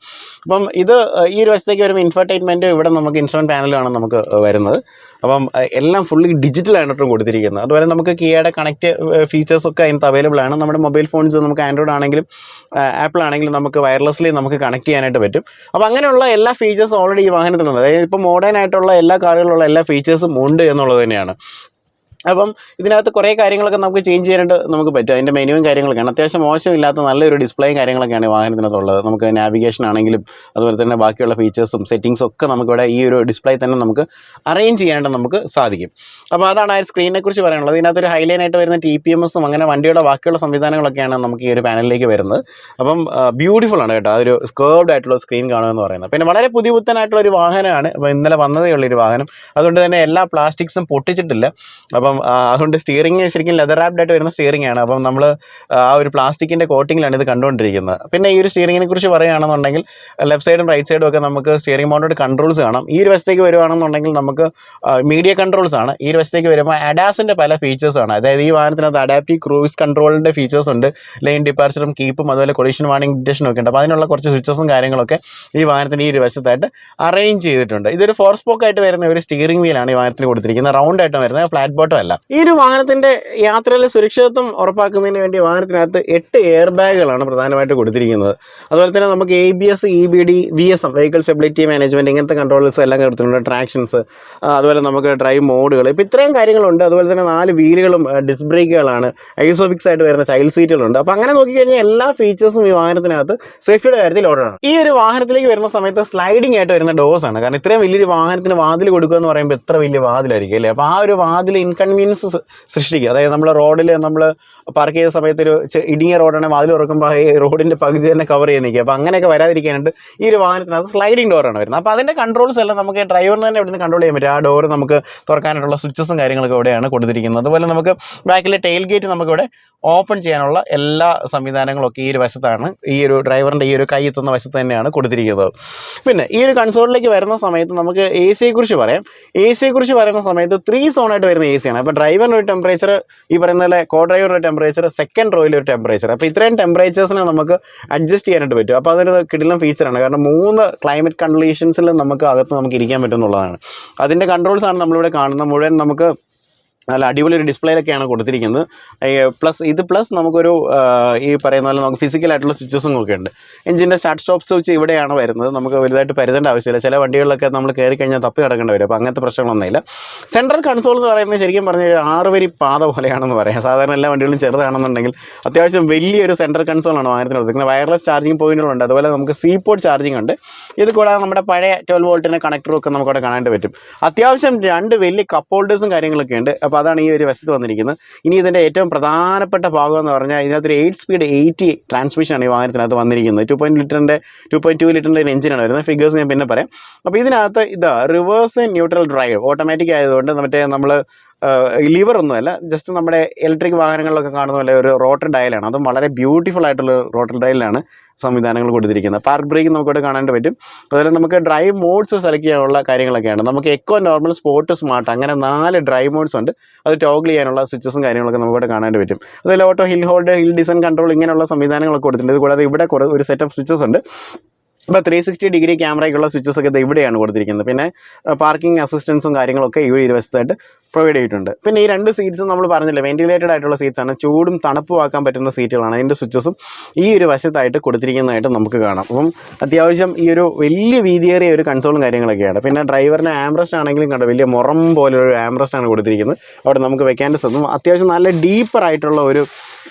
അപ്പം ഇത് ഈ ഒരു വശത്തേക്ക് വരുമ്പോൾ ഇൻഫർടൈൻമെൻറ്റ്, ഇവിടെ നമുക്ക് ഇൻസ്ട്രുമെൻറ്റ് പാനലാണ് നമുക്ക് വരുന്നത്. അപ്പം എല്ലാം ഫുള്ളി ഡിജിറ്റലായിട്ടും കൊടുത്തിരിക്കുന്നത്. അതുപോലെ നമുക്ക് കിയയുടെ കണക്റ്റ് ഫീച്ചേഴ്സൊക്കെ അതിനകത്ത് അവൈലബിൾ ആണ്. നമ്മുടെ മൊബൈൽ ഫോൺസ് നമുക്ക് ആൻഡ്രോയിഡ് ആണെങ്കിലും ആപ്പിൾ ആണെങ്കിലും നമുക്ക് വയർലെസ്ലി നമുക്ക് കണക്ട് ചെയ്യാനായിട്ട് പറ്റും. അപ്പോൾ അങ്ങനെയുള്ള എല്ലാ ഫീച്ചേഴ്സും ഓൾറെഡി ഈ വാഹനത്തിലുണ്ട്. അതായത് ഇപ്പോൾ മോഡേൺ ആയിട്ടുള്ള എല്ലാ കാറുകളിലുള്ള എല്ലാ ഫീച്ചേഴ്സും ഉണ്ട് എന്നുള്ളത് തന്നെയാണ്. അപ്പം ഇതിനകത്ത് കുറേ കാര്യങ്ങളൊക്കെ നമുക്ക് ചേഞ്ച് ചെയ്യാനായിട്ട് നമുക്ക് പറ്റും. അതിൻ്റെ മെനുവും കാര്യങ്ങളൊക്കെയാണ് അത്യാവശ്യം മോശമില്ലാത്ത നല്ലൊരു ഡിസ്പ്ലേയും കാര്യങ്ങളൊക്കെയാണ് വാഹനത്തിനകത്തുള്ളത്. നമുക്ക് നാവിഗേഷൻ ആണെങ്കിലും അതുപോലെ തന്നെ ബാക്കിയുള്ള ഫീച്ചേഴ്സും സെറ്റിങ്സും ഒക്കെ നമുക്കിവിടെ ഈ ഒരു ഡിസ്പ്ലേ തന്നെ നമുക്ക് അറേഞ്ച് ചെയ്യാനായിട്ട് നമുക്ക് സാധിക്കും. അപ്പോൾ അതാണ് ആ സ്ക്രീനിനെ കുറിച്ച് പറയാനുള്ളത്. ഇതിനകത്തൊരു ഹൈലൈനായിട്ട് വരുന്ന TPMSും അങ്ങനെ വണ്ടിയുടെ ബാക്കിയുള്ള സംവിധാനങ്ങളൊക്കെയാണ് നമുക്ക് ഈ ഒരു പാനലിലേക്ക് വരുന്നത്. അപ്പം ബ്യൂട്ടിഫുൾ ആണ് കേട്ടോ, അതൊരു സ്കേർവ്ഡ് ആയിട്ടുള്ള സ്ക്രീൻ കാണുമെന്ന് പറയുന്നത്. പിന്നെ വളരെ പുതിയപുത്തനായിട്ടുള്ള ഒരു വാഹനമാണ്. അപ്പോൾ ഇന്നലെ വന്നതേ ഉള്ളൊരു വാഹനം, അതുകൊണ്ട് തന്നെ എല്ലാ പ്ലാസ്റ്റിക്സും പൊട്ടിച്ചിട്ടില്ല. അപ്പം അതുകൊണ്ട് സ്റ്റിയറിംഗ് ശരിക്കും ലെതർ റാപ്ഡായിട്ട് വരുന്ന സ്റ്റിയറിംഗ് ആണ്. അപ്പം നമ്മൾ ആ ഒരു പ്ലാസ്റ്റിക്കിൻ്റെ കോട്ടിങ്ങിലാണ് ഇത് കണ്ടുകൊണ്ടിരിക്കുന്നത്. പിന്നെ ഈ ഒരു സ്റ്റിയറിങ്ങിനെ കുറിച്ച് പറയുകയാണെന്നുണ്ടെങ്കിൽ ലെഫ്റ്റ് സൈഡും റൈറ്റ് സൈഡും ഒക്കെ നമുക്ക് സ്റ്റിയറിംഗ് മൗണ്ടഡ് കൺട്രോൾസ് കാണാം. ഈ ഒരു വശത്തേക്ക് വരുവാണെന്നുണ്ടെങ്കിൽ നമുക്ക് മീഡിയ കൺട്രോൾസ് ആണ്. ഈ ഒരു വശത്തേക്ക് വരുമ്പോൾ അഡാസിൻ്റെ പല ഫീച്ചേഴ്സാണ്. അതായത് ഈ വാഹനത്തിനകത്ത് അഡാപ്റ്റീവ് ക്രൂയിസ് കൺട്രോളിൻ്റെ ഫീച്ചേഴ്സ് ഉണ്ട്. ലൈൻ ഡിപ്പാർച്ചറും കീപ്പും അതുപോലെ കൊളീഷൻ വാർണിംഗ് ഡിറ്റക്ഷനും ഒക്കെ ഉണ്ട്. അപ്പോൾ അതിനുള്ള കുറച്ച് സ്വിച്ചസും കാര്യങ്ങളൊക്കെ ഈ വാഹനത്തിൻ്റെ ഈ ഒരു വശത്തായിട്ട് അറേഞ്ച് ചെയ്തിട്ടുണ്ട്. ഇതൊരു 4 സ്പോക്കായിട്ട് വരുന്ന ഒരു സ്റ്റിയറിംഗ് വീലാണ് ഈ വാഹനത്തിന് കൊടുത്തിരിക്കുന്നത്. റൗണ്ട് ആയിട്ട് വരുന്നത്, ഫ്ലാറ്റ് ബോട്ടം അല്ല. ഈ ഒരു വാഹനത്തിൻ്റെ യാത്രയിലെ സുരക്ഷിതത്വം ഉറപ്പാക്കുന്നതിന് വേണ്ടി വാഹനത്തിനകത്ത് 8 എയർ ബാഗുകളാണ് പ്രധാനമായിട്ട് കൊടുത്തിരിക്കുന്നത്. അതുപോലെ തന്നെ നമുക്ക് ABS, EBD, VSM vehicle stability management ഇങ്ങനത്തെ കൺട്രോൾസ് എല്ലാം കൊടുത്തിട്ടുണ്ട്. ട്രാക്ഷൻസ്, അതുപോലെ നമുക്ക് ഡ്രൈവ് മോഡുകൾ, ഇപ്പോൾ ഇത്രയും കാര്യങ്ങളുണ്ട്. അതുപോലെ തന്നെ 4 വീലുകളും ഡിസ്ക് ബ്രേക്കുകളാണ്. ഐസോഫിക്സ് ആയിട്ട് വരുന്ന ചൈൽഡ് സീറ്റുകളുണ്ട്. അപ്പോൾ അങ്ങനെ നോക്കിക്കഴിഞ്ഞാൽ എല്ലാ ഫീച്ചേഴ്സും ഈ വാഹനത്തിനകത്ത് സേഫ്റ്റിയുടെ കാര്യത്തിൽ ഓർഡറാണ്. ഈ ഒരു വാഹനത്തിലേക്ക് വരുന്ന സമയത്ത് സ്ലൈഡിംഗ് ആയിട്ട് വരുന്ന ഡോസ് ആണ്. കാരണം ഇത്രയും വലിയൊരു വാഹനത്തിന് വാതിൽ കൊടുക്കുക എന്ന് പറയുമ്പോൾ എത്ര വലിയ വാതിലായിരിക്കും അല്ലേ. അപ്പോൾ ആ ഒരു വാതിൽ ഇൻകൺവീനിയൻസ് സൃഷ്ടിക്കുക. അതായത് നമ്മൾ റോഡിൽ നമ്മൾ പാർക്ക് ചെയ്ത സമയത്ത് ഒരു ഇടുങ്ങിയ റോഡാണെങ്കിൽ വാതിൽ തുറക്കുമ്പോൾ ഈ റോഡിൻ്റെ പകുതി തന്നെ കവർ ചെയ്ത് നിൽക്കുക. അപ്പോൾ അങ്ങനെയൊക്കെ വരാതിരിക്കാനായിട്ട് ഈ ഒരു വാഹനത്തിനകത്ത് സ്ലൈഡിംഗ് ഡോറാണ് വരുന്നത്. അപ്പോൾ അതിൻ്റെ കൺട്രോൾസ് എല്ലാം നമുക്ക് ഡ്രൈവറിന് തന്നെ ഇവിടുന്ന് കൺട്രോൾ ചെയ്യാൻ പറ്റും. ആ ഡോർ നമുക്ക് തുറക്കാനായിട്ടുള്ള സ്വിച്ചസും കാര്യങ്ങളൊക്കെ ഇവിടെയാണ് കൊടുത്തിരിക്കുന്നത്. അതുപോലെ നമുക്ക് ബാക്കിലെ ടെയിൽ ഗേറ്റ് നമുക്കിവിടെ ഓപ്പൺ ചെയ്യാനുള്ള എല്ലാ സംവിധാനങ്ങളൊക്കെ ഈ ഒരു വശത്താണ്, ഈ ഒരു ഡ്രൈവറിൻ്റെ ഈ ഒരു കൈ എത്തുന്ന വശത്ത് തന്നെയാണ് കൊടുത്തിരിക്കുന്നത്. പിന്നെ ഈ ഒരു കൺസോളിലേക്ക് വരുന്ന സമയത്ത് നമുക്ക് AC പറയാം. AC പറയുന്ന സമയത്ത് 3 സോണായിട്ട് വരുന്ന AC ആണ്. അപ്പോൾ ഡ്രൈവറിന് ഒരു ടെമ്പറേച്ചർ, ഈ പറയുന്ന പോലെ കോ ഡ്രൈവറിന് ഒരു ടെമ്പറേച്ചർ, സെക്കൻഡ് റോയിൽ ഒരു ടെമ്പറേച്ചർ. അപ്പോൾ ഇത്രയും ടെമ്പറേച്ചേഴ്സിനെ നമുക്ക് അഡ്ജസ്റ്റ് ചെയ്യാനായിട്ട് പറ്റും. അപ്പോൾ അതൊരു കിടിലൻ ഫീച്ചറാണ്. കാരണം 3 ക്ലൈമറ്റ് കണ്ടീഷൻസിൽ നമുക്ക് അകത്ത് നമുക്ക് ഇരിക്കാൻ പറ്റും എന്നുള്ളതാണ്. അതിൻ്റെ കൺട്രോൾസാണ് നമ്മളിവിടെ കാണുന്നത്. മുഴുവൻ നമുക്ക് നല്ല അടിപൊളി ഒരു ഡിസ്പ്ലേയിലൊക്കെയാണ് കൊടുത്തിരിക്കുന്നത്. പ്ലസ് നമുക്കൊരു ഈ പറയുന്ന പോലെ നമുക്ക് ഫിസിക്കലായിട്ടുള്ള സ്വിച്ചസും ഒക്കെ ഉണ്ട്. എഞ്ചിൻ്റെ സ്റ്റാർട്ട് സ്റ്റോപ്പ് സ്വിച്ച് ഇവിടെയാണ് വരുന്നത്. നമുക്ക് വലുതായിട്ട് പരുതേണ്ട ആവശ്യമില്ല. ചില വണ്ടികളിലൊക്കെ നമ്മൾ കയറി കഴിഞ്ഞാൽ തപ്പി കിടക്കേണ്ടി വരും. അപ്പോൾ അങ്ങനത്തെ പ്രശ്നങ്ങളൊന്നുമില്ല. സെൻട്രൽ കൺസോൾ എന്ന് പറയുന്നത് ശരിക്കും പറഞ്ഞാൽ 6 വരി പാത പോലെയാണെന്ന് പറയാം. സാധാരണ എല്ലാ വണ്ടികളും ചെറുതാണെന്നുണ്ടെങ്കിൽ അത്യാവശ്യം വലിയൊരു സെൻട്രൽ കൺസോളാണ് വാഹനത്തിന് കൊടുത്തിരിക്കുന്നത്. വയർലെസ് ചാർജിങ് പോയിന്റുകളുണ്ട്. അതുപോലെ നമുക്ക് C-പോർട്ട് ചാർജിങ് ഉണ്ട്. ഇത് കൂടാതെ നമ്മുടെ പഴയ 12 വോൾട്ടിൻ്റെ കണക്ടറും ഒക്കെ നമുക്കവിടെ കാണാനായിട്ട് പറ്റും. അത്യാവശ്യം 2 വലിയ കപ്പ് ഹോൾഡേഴ്സും കാര്യങ്ങളൊക്കെ ഉണ്ട്. അപ്പോൾ അതാണ് ഈ ഒരു വശത്ത് വന്നിരിക്കുന്നത്. ഇനി ഇതിൻ്റെ ഏറ്റവും പ്രധാനപ്പെട്ട ഭാഗം എന്ന് പറഞ്ഞാൽ ഇതിനകത്തൊരു 8 സ്പീഡ് 80 ട്രാൻസ്മിഷനാണ് ഈ വാഹനത്തിനകത്ത് വന്നിരിക്കുന്നത്. 2.2 ലിറ്ററിൻ്റെ എഞ്ചിനാണ് വരുന്നത്. ഫിഗേഴ്സ് ഞാൻ പിന്നെ പറയാം. അപ്പോൾ ഇതിനകത്ത് റിവേഴ്സ് ന്യൂട്രൽ ഡ്രൈവ് ഓട്ടോമാറ്റിക് ആയതുകൊണ്ട് നമ്മൾ ലിവർ ഒന്നുമല്ല, ജസ്റ്റ് നമ്മുടെ ഇലക്ട്രിക് വാഹനങ്ങളിലൊക്കെ കാണുന്ന പോലെ ഒരു റോട്ടർ ഡയലാണ്. അതും വളരെ ബ്യൂട്ടിഫുൾ ആയിട്ടുള്ള റോട്ടർ ഡയലിലാണ് സംവിധാനങ്ങൾ കൊടുത്തിരിക്കുന്നത്. പാർക്ക് ബ്രേക്ക് നമുക്കിവിടെ കാണാനായിട്ട് പറ്റും. അതുപോലെ നമുക്ക് ഡ്രൈവ് മോഡ്സ് സെലക്ട് ചെയ്യാനുള്ള കാര്യങ്ങളൊക്കെയാണ്. നമുക്ക് എക്കോ, നോർമൽ, സ്പോർട്ട്, സ്മാർട്ട് അങ്ങനെ 4 ഡ്രൈവ് മോഡ്സ് ഉണ്ട്. അത് ടോഗിൾ ചെയ്യാനുള്ള സ്വിച്ചസും കാര്യങ്ങളൊക്കെ നമുക്കിവിടെ കാണാനായിട്ട് പറ്റും. അതുപോലെ auto, hill hold, hill design control ഇങ്ങനെയുള്ള സംവിധാനങ്ങളൊക്കെ കൊടുത്തിട്ടുണ്ട്. ഇത് കൂടാതെ ഇവിടെ ഒരു സെറ്റ് ഓഫ് സ്വിച്ചസ് ഉണ്ട്. ഇപ്പോൾ 360 ഡിഗ്രി ക്യാമറയ്ക്കുള്ള സ്വിച്ചസ് ഒക്കെ ഇവിടെയാണ് കൊടുത്തിരിക്കുന്നത്. പിന്നെ പാർക്കിംഗ് അസിസ്റ്റൻസും കാര്യങ്ങളൊക്കെ ഈ ഇരുവശത്തായിട്ട് പ്രൊവൈഡ് ചെയ്തിട്ടുണ്ട്. പിന്നെ ഈ 2 സീറ്റ്സും നമ്മൾ പറഞ്ഞില്ലേ വെന്റിലേറ്റഡ് ആയിട്ടുള്ള സീറ്റ്സാണ്. ചൂടും തണുപ്പും ആക്കാൻ പറ്റുന്ന സീറ്റുകളാണ്. അതിൻ്റെ സ്വിച്ചസും ഈ ഒരു വശത്തായിട്ട് കൊടുത്തിരിക്കുന്നതായിട്ട് നമുക്ക് കാണാം. അപ്പം അത്യാവശ്യം ഈ ഒരു വലിയ വീതിയേറിയ ഒരു കൺസോളും കാര്യങ്ങളൊക്കെയാണ്. പിന്നെ ഡ്രൈവറിന് ആംബ്രസ്റ്റ് ആണെങ്കിലും കണ്ടോ വലിയ മുറം പോലൊരു ആംബ്രസ്റ്റ് ആണ് കൊടുത്തിരിക്കുന്നത്. അവിടെ നമുക്ക് വെക്കേണ്ട സ്ഥലം അത്യാവശ്യം നല്ല ഡീപ്പറായിട്ടുള്ള ഒരു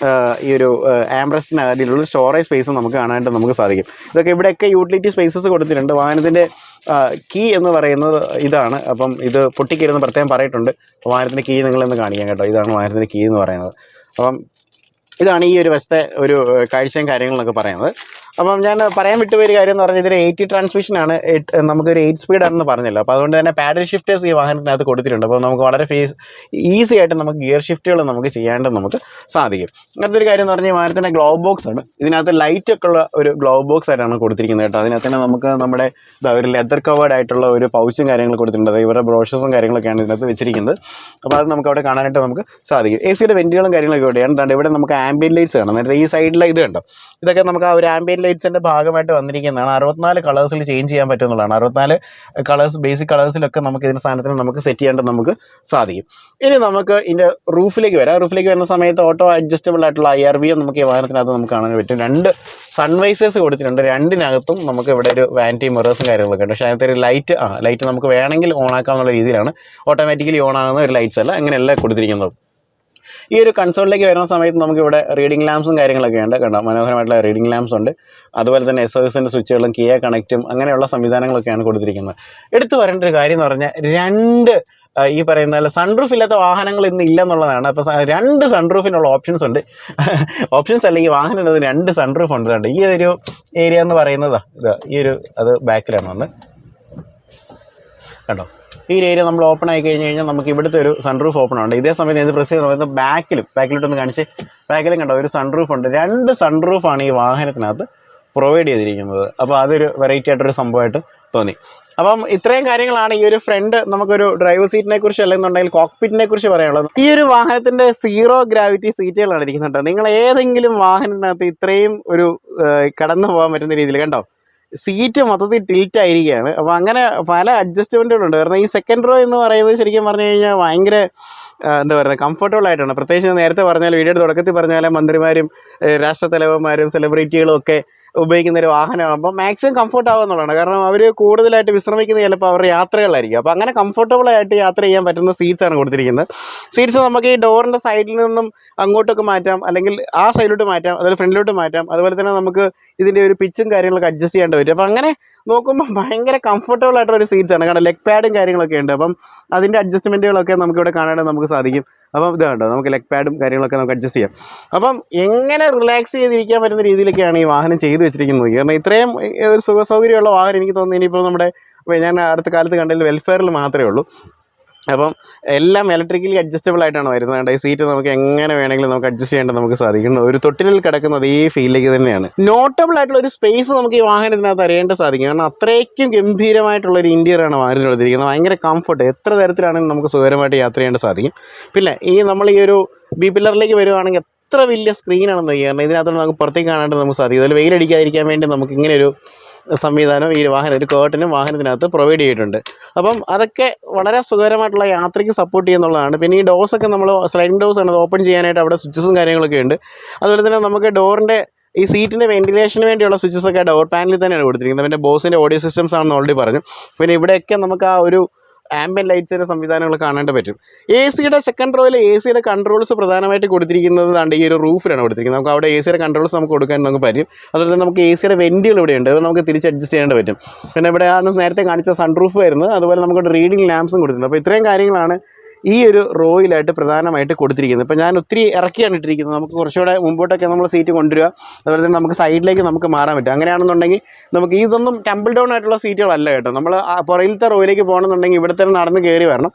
ഈ ഒരു ആംബ്രസ്റ്റിന് അതിലുള്ള സ്റ്റോറേജ് സ്പേസ് നമുക്ക് കാണാനായിട്ട് നമുക്ക് സാധിക്കും. ഇതൊക്കെ ഇവിടെയൊക്കെ യൂട്ടിലിറ്റി സ്പേസസ് കൊടുത്തിട്ടുണ്ട്. വാഹനത്തിൻ്റെ കീ എന്ന് പറയുന്നത് ഇതാണ്. അപ്പം ഇത് പൊട്ടിക്കരുതെന്ന് പ്രത്യേകം പറഞ്ഞിട്ടുണ്ട്. വാഹനത്തിൻ്റെ കീ നിങ്ങളെന്ന് കാണിക്കാം കേട്ടോ. ഇതാണ് വാഹനത്തിൻ്റെ കീ എന്ന് പറയുന്നത്. അപ്പം ഇതാണ് ഈ ഒരു വശത്തെ ഒരു കാഴ്ചയും കാര്യങ്ങളൊക്കെ പറയുന്നത്. അപ്പം ഞാൻ പറയാൻ വിട്ടുപോയൊരു കാര്യം എന്ന് പറഞ്ഞാൽ ഇതിന് 80 ട്രാൻസ്മിഷനാണ്. നമുക്കൊരു 8 സ്പീഡാണെന്ന് പറഞ്ഞല്ലോ. അപ്പോൾ അതുകൊണ്ട് തന്നെ പാഡൽ ഷിഫ്റ്റേഴ്സ് ഈ വാഹനത്തിനകത്ത് കൊടുത്തിട്ടുണ്ട്. അപ്പോൾ നമുക്ക് വളരെ ഈസി ആയിട്ട് നമുക്ക് ഗിയർ ഷിഫ്റ്റുകൾ നമുക്ക് ചെയ്യാണ്ട് നമുക്ക് സാധിക്കും. അങ്ങനത്തെ ഒരു കാര്യം എന്ന് പറഞ്ഞാൽ ഈ വാഹനത്തിൻ്റെ ഗ്ലോവ് ബോക്സ് ആണ്. ഇതിനകത്ത് ലൈറ്റൊക്കെ ഉള്ള ഒരു ഗ്ലോവ് ബോക്സ് ആയിട്ടാണ് കൊടുത്തിരിക്കുന്നത് കേട്ടോ. അതിനകത്ത് തന്നെ നമുക്ക് നമ്മുടെ ഒരു ലെതർ കവേർഡ് ആയിട്ടുള്ള ഒരു പൗച്ചും കാര്യങ്ങൾ കൊടുത്തിട്ടുണ്ട്. ഇവരുടെ ബ്രോഷേഴ്സും കാര്യങ്ങളൊക്കെയാണ് ഇതിനകത്ത് വെച്ചിരിക്കുന്നത്. അപ്പോൾ അത് നമുക്ക് അവിടെ കാണാനായിട്ട് നമുക്ക് സാധിക്കും. AC യുടെ വെൻറ്റുകളും കാര്യങ്ങളൊക്കെ ഇവിടെയാണ്. ഇവിടെ നമുക്ക് ആംബിയൻ ലൈറ്റ്സ് കാണാം. എന്നിട്ട് ഈ സൈഡിലെ ഇത് കണ്ടോ, ഇതൊക്കെ നമുക്ക് ആ ഒരു ആംബിയൻ ആംബിയൻ ലൈറ്റ്സിൻ്റെ ഭാഗമായിട്ട് വന്നിരിക്കുന്നതാണ്. 64 കളേഴ്സിൽ ചേഞ്ച് ചെയ്യാൻ പറ്റുന്നതാണ്. 64 കളേഴ്സ് ബേസിക് കളേഴ്സിലൊക്കെ നമുക്ക് ഇതിൻ്റെ സ്ഥാനത്തിന് നമുക്ക് സെറ്റ് ചെയ്യേണ്ടത് നമുക്ക് സാധിക്കും. ഇനി നമുക്ക് ഇതിൻ്റെ റൂഫിലേക്ക് വരാം. റൂഫിലേക്ക് വരുന്ന സമയത്ത് ഓട്ടോ അഡ്ജസ്റ്റബിൾ ആയിട്ടുള്ള IRVM നമുക്ക് ഈ വാഹനത്തിനകത്ത് നമുക്ക് കാണാൻ പറ്റും. 2 സൺവൈസേഴ്സ് കൊടുത്തിട്ടുണ്ട്. 2-നകത്തും നമുക്ക് ഇവിടെ ഒരു വാനിറ്റി മിറേഴ്സും കാര്യങ്ങളൊക്കെ ഉണ്ട്. പക്ഷേ അതിനകത്ത് ഒരു ലൈറ്റ് നമുക്ക് വേണമെങ്കിൽ ഓൺ ആക്കാമെന്നുള്ള രീതിയിലാണ്. ഓട്ടോമാറ്റിക്കലി ഓൺ ആകുന്ന ഒരു ലൈറ്റ്സ് അല്ല, അങ്ങനെയല്ല കൊടുത്തിരിക്കുന്നത്. ഈ ഒരു കൺസോളിലേക്ക് വരുന്ന സമയത്ത് നമുക്കിവിടെ റീഡിംഗ് ലാംപ്സും കാര്യങ്ങളൊക്കെ ഉണ്ട്. കണ്ടോ, മനോഹരമായിട്ടുള്ള റീഡിംഗ് ലാംപ്സ് ഉണ്ട്. അതുപോലെ തന്നെ SOSൻ്റെ സ്വിച്ചുകളും കിയ കണക്റ്റും അങ്ങനെയുള്ള സംവിധാനങ്ങളൊക്കെയാണ് കൊടുത്തിരിക്കുന്നത്. എടുത്തു പറയേണ്ട ഒരു കാര്യം എന്ന് പറഞ്ഞാൽ 2 ഈ പറയുന്ന സൺറൂഫ് ഇല്ലാത്ത വാഹനങ്ങൾ ഇന്ന് ഇല്ലെന്നുള്ളതാണ്. അപ്പോൾ 2 സൺറൂഫിനുള്ള ഓപ്ഷൻസ് ഉണ്ട്. ഓപ്ഷൻസ് അല്ല, ഈ വാഹനത്തിന് 2 സൺറൂഫ് ഉണ്ട്. ഈ ഒരു ഏരിയ എന്ന് പറയുന്നത് അത് ബാക്കിലാണ് വന്ന് കണ്ടോ. ഈ ഏരിയ നമ്മൾ ഓപ്പൺ ആയി കഴിഞ്ഞാൽ നമുക്ക് ഇവിടുത്തെ ഒരു സൺറൂഫ് ഓപ്പൺ ഉണ്ട്. ഇതേ സമയത്ത് ഇത് പ്രസ് ചെയ്ത് പറയുന്നത് ബാക്കിലോട്ടൊന്ന് കാണിച്ച് ബാക്കിലും കണ്ടോ ഒരു സൺറൂഫ് ഉണ്ട്. 2 സൺറൂഫാണ് ഈ വാഹനത്തിനകത്ത് പ്രൊവൈഡ് ചെയ്തിരിക്കുന്നത്. അപ്പോൾ അതൊരു വെറൈറ്റി ആയിട്ടൊരു സംഭവമായിട്ട് തോന്നി. അപ്പം ഇത്രയും കാര്യങ്ങളാണ് ഈ ഒരു ഫ്രണ്ട് നമുക്കൊരു ഡ്രൈവർ സീറ്റിനെ കുറിച്ച് അല്ലെന്നുണ്ടെങ്കിൽ കോക്പിറ്റിനെ കുറിച്ച് പറയാനുള്ളത്. ഈ ഒരു വാഹനത്തിൻ്റെ 0 ഗ്രാവിറ്റി സീറ്റുകളാണ് ഇരിക്കുന്നുണ്ട്. നിങ്ങൾ ഏതെങ്കിലും വാഹനത്തിനകത്ത് ഇത്രയും ഒരു കടന്നു പോകാൻ പറ്റുന്ന രീതിയിൽ കണ്ടോ, സീറ്റ് മൊത്തത്തിൽ ടിൽറ്റ് ആയിരിക്കുകയാണ്. അപ്പോൾ അങ്ങനെ പല അഡ്ജസ്റ്റ്മെൻറ്റുകളുണ്ട്. കാരണം ഈ സെക്കൻഡ് റോ എന്ന് പറയുന്നത് ശരിക്കും പറഞ്ഞു കഴിഞ്ഞാൽ ഭയങ്കര എന്താ പറയുക, കംഫർട്ടബിൾ ആയിട്ടാണ്. പ്രത്യേകിച്ച് നേരത്തെ പറഞ്ഞാൽ വീഡിയോയുടെ തുടക്കത്തിൽ പറഞ്ഞാൽ മന്ത്രിമാരും രാഷ്ട്രത്തലവന്മാരും സെലിബ്രിറ്റികളും ഒക്കെ ഉപയോഗിക്കുന്ന ഒരു വാഹനമാകുമ്പോൾ മാക്സിമം കംഫർട്ട് ആവുമെന്നുള്ളതാണ്. കാരണം അവർ കൂടുതലായിട്ട് വിശ്രമിക്കുന്നത് ചിലപ്പോൾ അവരുടെ യാത്രകളിലായിരിക്കും. അപ്പോൾ അങ്ങനെ കംഫർട്ടബിളായിട്ട് യാത്ര ചെയ്യാൻ പറ്റുന്ന സീറ്റ്സാണ് കൊടുത്തിരിക്കുന്നത്. സീറ്റ്സ് നമുക്ക് ഈ ഡോറിൻ്റെ സൈഡിൽ നിന്നും അങ്ങോട്ടൊക്കെ മാറ്റാം, അല്ലെങ്കിൽ ആ സൈഡിലോട്ട് മാറ്റാം, അതുപോലെ ഫ്രണ്ടിലോട്ട് മാറ്റാം. അതുപോലെ തന്നെ നമുക്ക് ഇതിൻ്റെ ഒരു പിച്ചും കാര്യങ്ങളൊക്കെ അഡ്ജസ്റ്റ് ചെയ്യാൻ പറ്റും. അപ്പോൾ അങ്ങനെ നോക്കുമ്പോൾ ഭയങ്കര കംഫർട്ടബിൾ ആയിട്ടുള്ള ഒരു സീറ്റ്സാണ്. കാരണം ലെഗ് പാഡും കാര്യങ്ങളൊക്കെ ഉണ്ട്. അപ്പം അതിൻ്റെ അഡ്ജസ്റ്റ്മെൻറ്റുകളൊക്കെ നമുക്കിവിടെ കാണാനായിട്ട് നമുക്ക് സാധിക്കും. അപ്പം ഇത് കണ്ടോ, നമുക്ക് ലെഗ് പാഡും കാര്യങ്ങളൊക്കെ നമുക്ക് അഡ്ജസ്റ്റ് ചെയ്യാം. അപ്പം എങ്ങനെ റിലാക്സ് ചെയ്തിരിക്കാൻ പറ്റുന്ന രീതിയിലൊക്കെയാണ് ഈ വാഹനം ചെയ്ത് വെച്ചിരിക്കുന്നത്. കാരണം ഇത്രയും ഒരു സൗകര്യമുള്ള വാഹനം എനിക്ക് തോന്നുന്നു ഇനിയിപ്പോൾ ഞാൻ അടുത്ത കാലത്ത് കണ്ടതിൽ വെൽഫെയറിൽ മാത്രമേ ഉള്ളൂ. അപ്പം എല്ലാം ഇലക്ട്രിക്കലി അഡ്ജസ്റ്റബിൾ ആയിട്ടാണ് വരുന്നത്. ഈ സീറ്റ് നമുക്ക് എങ്ങനെ വേണമെങ്കിലും നമുക്ക് അഡ്ജസ്റ്റ് ചെയ്യേണ്ടത് നമുക്ക് സാധിക്കുന്നു. ഒരു തൊട്ടിലിൽ കിടക്കുന്നത് ഈ ഫീലിലേക്ക് തന്നെയാണ്. നോട്ടബിൾ ആയിട്ടുള്ള ഒരു സ്പേസ് നമുക്ക് ഈ വാഹനത്തിനകത്ത് അറിയേണ്ട സാധിക്കും. കാരണം അത്രയ്ക്കും ഗംഭീരമായിട്ടുള്ളൊരു ഇൻറ്റീരിയറാണ് വാഹനത്തിൽ കൊടുത്തിരിക്കുന്നത്. ഭയങ്കര കംഫർട്ട്, എത്ര തരത്തിലാണെങ്കിലും നമുക്ക് സുഖകരമായിട്ട് യാത്ര ചെയ്യേണ്ട സാധിക്കും. പിന്നെ നമ്മൾ ഈ ഒരു ബി പില്ലറിലേക്ക് വരുവാണെങ്കിൽ എത്ര വലിയ സ്ക്രീനാണെന്ന് നോക്കി. കാരണം ഇതിനകത്ത് നമുക്ക് പുറത്തേക്ക് കാണാനായിട്ട് നമുക്ക് സാധിക്കും. അതുപോലെ വെയിലടിക്കാതിരിക്കാൻ വേണ്ടി നമുക്ക് ഇങ്ങനെ ഒരു സംവിധാനം ഈ ഒരു കേർട്ടനും വാഹനത്തിനകത്ത് പ്രൊവൈഡ് ചെയ്തിട്ടുണ്ട്. അപ്പം അതൊക്കെ വളരെ സുഖകരമായിട്ടുള്ള യാത്രയ്ക്ക് സപ്പോർട്ട് ചെയ്യുന്നുള്ളതാണ്. പിന്നെ ഈ ഡോസൊക്കെ നമ്മൾ സ്ലൈഡിംഗ് ഡോസ് ആണ്, ഓപ്പൺ ചെയ്യാനായിട്ട് അവിടെ സ്വിച്ചസും കാര്യങ്ങളൊക്കെ ഉണ്ട്. അതുപോലെ തന്നെ നമുക്ക് ഡോറിൻ്റെ ഈ സീറ്റിൻ്റെ വെൻറ്റിലേഷന് വേണ്ടിയുള്ള സ്വിച്ചസൊക്കെ ഡോർ പാനലിൽ തന്നെയാണ് കൊടുത്തിരിക്കുന്നത്. പിന്നെ ബോസിൻ്റെ ഓഡിയോ സിസ്റ്റംസ് ആണെന്ന് ഓൾറെഡി പറഞ്ഞു. പിന്നെ ഇവിടെയൊക്കെ നമുക്ക് ആ ഒരു ആംബിയൻ ലൈറ്റ്സിൻ്റെ സംവിധാനങ്ങൾ കാണാനായിട്ട് പറ്റും. AC-യുടെ സെക്കൻഡ് റോയിൽ AC-യുടെ കൺട്രോൾസ് പ്രധാനമായിട്ട് കൊടുത്തിരിക്കുന്നത് ഈ ഒരു റൂഫിലാണ് കൊടുത്തിരിക്കുന്നത്. നമുക്ക് അവിടെ AC-യുടെ കൺട്രോൾസ് നമുക്ക് കൊടുക്കാൻ നമുക്ക് പറ്റും. അതുപോലെ തന്നെ നമുക്ക് AC-യുടെ വെൻറ്റുകൾ ഇവിടെയുണ്ട്, അത് നമുക്ക് തിരിച്ച് അഡ്ജസ്റ്റ് ചെയ്യാനായിട്ട് പറ്റും. പിന്നെ ഇവിടെ നേരത്തെ കാണിച്ച സൺറൂഫ് വരുന്നത്, അതുപോലെ നമുക്ക് റീഡിംഗ് ലാംപ്സും കൊടുത്തിട്ടുണ്ട്. അപ്പോൾ ഇത്രയും കാര്യങ്ങളാണ് ഈ ഒരു റോയിലായിട്ട് പ്രധാനമായിട്ട് കൊടുത്തിരിക്കുന്നത്. ഇപ്പോൾ ഞാൻ ഒത്തിരി ഇറക്കിയാണ് ഇട്ടിരിക്കുന്നത്. നമുക്ക് കുറച്ചുകൂടെ മുമ്പോട്ടൊക്കെ നമ്മൾ സീറ്റ് കൊണ്ടുവരിക, അതുപോലെ തന്നെ നമുക്ക് സൈഡിലേക്ക് നമുക്ക് മാറാൻ പറ്റും. അങ്ങനെയാണെന്നുണ്ടെങ്കിൽ നമുക്ക് ഇതൊന്നും ടെമ്പിൾ ഡൗൺ ആയിട്ടുള്ള സീറ്റുകളല്ല കേട്ടോ. നമ്മൾ പുറയിലത്തെ റോയിലേക്ക് പോകണമെന്നുണ്ടെങ്കിൽ ഇവിടെ തന്നെ നടന്ന് കയറി വരണം.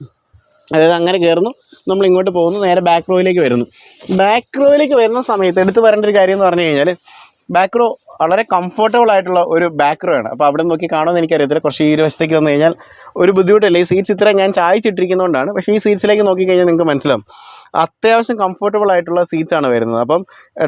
അതായത് അങ്ങനെ കയറുന്നു, നമ്മൾ ഇങ്ങോട്ട് പോകുന്നു, നേരെ ബാക്ക് റോയിലേക്ക് വരുന്നു. ബാക്ക് റോയിലേക്ക് വരുന്ന സമയത്ത് എടുത്ത് പറയേണ്ട ഒരു കാര്യം എന്ന് പറഞ്ഞു കഴിഞ്ഞാൽ, ബാക്ക് റോ വളരെ കംഫർട്ടബിൾ ആയിട്ടുള്ള ഒരു ബാക്ക് റോ ആണ്. അപ്പോൾ അവിടെ നോക്കി കാണുമെന്ന് എനിക്കറിയത്തില്ല. കുറച്ച് ഈ വശത്തേക്ക് വന്നു കഴിഞ്ഞാൽ ഒരു ബുദ്ധിമുട്ടില്ല. ഈ സീറ്റ്സ് ഇത്ര ഞാൻ ചായച്ചിട്ടിരിക്കുന്നതുകൊണ്ടാണ്. പക്ഷേ ഈ സീറ്റ്സിലേക്ക് നോക്കിക്കഴിഞ്ഞാൽ നിങ്ങൾക്ക് മനസ്സിലാവും അത്യാവശ്യം കംഫർട്ടബിൾ ആയിട്ടുള്ള സീറ്റ്സാണ് വരുന്നത്. അപ്പം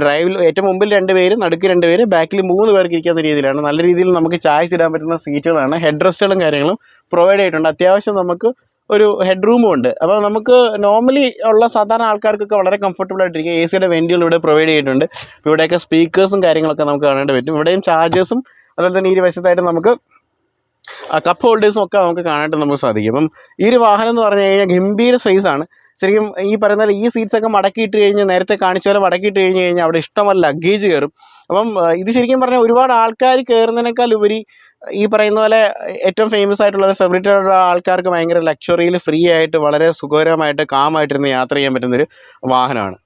ഡ്രൈവിൽ ഏറ്റവും മുമ്പിൽ 2 പേര്, നടുക്ക് 2 പേര്, ബാക്കിൽ 3 പേർക്ക് ഇരിക്കുന്ന രീതിയിലാണ്. നല്ല രീതിയിൽ നമുക്ക് ചായച്ചിടാൻ പറ്റുന്ന സീറ്റുകളാണ്. ഹെഡ് റെസ്റ്റുകളും കാര്യങ്ങളും പ്രൊവൈഡ് ചെയ്തിട്ടുണ്ട്. അത്യാവശ്യം നമുക്ക് ഒരു ഹെഡ് റൂമും ഉണ്ട്. അപ്പോൾ നമുക്ക് നോർമലി ഉള്ള സാധാരണ ആൾക്കാർക്കൊക്കെ വളരെ കംഫർട്ടബിൾ ആയിട്ടിരിക്കും. AC-യുടെ വെൻറ്റുകൾ ഇവിടെ പ്രൊവൈഡ് ചെയ്തിട്ടുണ്ട്. ഇവിടെയൊക്കെ സ്പീക്കേഴ്സും കാര്യങ്ങളൊക്കെ നമുക്ക് കാണാനായിട്ട് പറ്റും. ഇവിടെയും ചാർജേഴ്സും അതുപോലെ തന്നെ ഈ വശത്തായിട്ട് നമുക്ക് കപ്പ് ഹോൾഡേഴ്സും ഒക്കെ നമുക്ക് കാണാനായിട്ട് നമുക്ക് സാധിക്കും. അപ്പം ഈ ഒരു വാഹനം എന്ന് പറഞ്ഞു കഴിഞ്ഞാൽ ഗംഭീര സ്പേസാണ്. ശരിക്കും ഈ പറയുന്ന പോലെ ഈ സീറ്റ്സൊക്കെ മടക്കിയിട്ട് കഴിഞ്ഞ് നേരത്തെ കാണിച്ച പോലെ മടക്കിയിട്ട് കഴിഞ്ഞാൽ അവിടെ ഇഷ്ടംപോലെ ലഗേജ് കയറും. അപ്പം ഇത് ശരിക്കും പറഞ്ഞാൽ ഒരുപാട് ആൾക്കാർ കയറുന്നതിനേക്കാൾ ഉപരി ഈ പറയുന്ന പോലെ ഏറ്റവും ഫേമസ് ആയിട്ടുള്ള സെലിബ്രിറ്റിയുള്ള ആൾക്കാർക്ക് ഭയങ്കര ലക്ഷറിയിൽ ഫ്രീ ആയിട്ട് വളരെ സുഖകരമായിട്ട് കാമായിട്ടിരുന്ന് യാത്ര ചെയ്യാൻ പറ്റുന്നൊരു വാഹനമാണ്.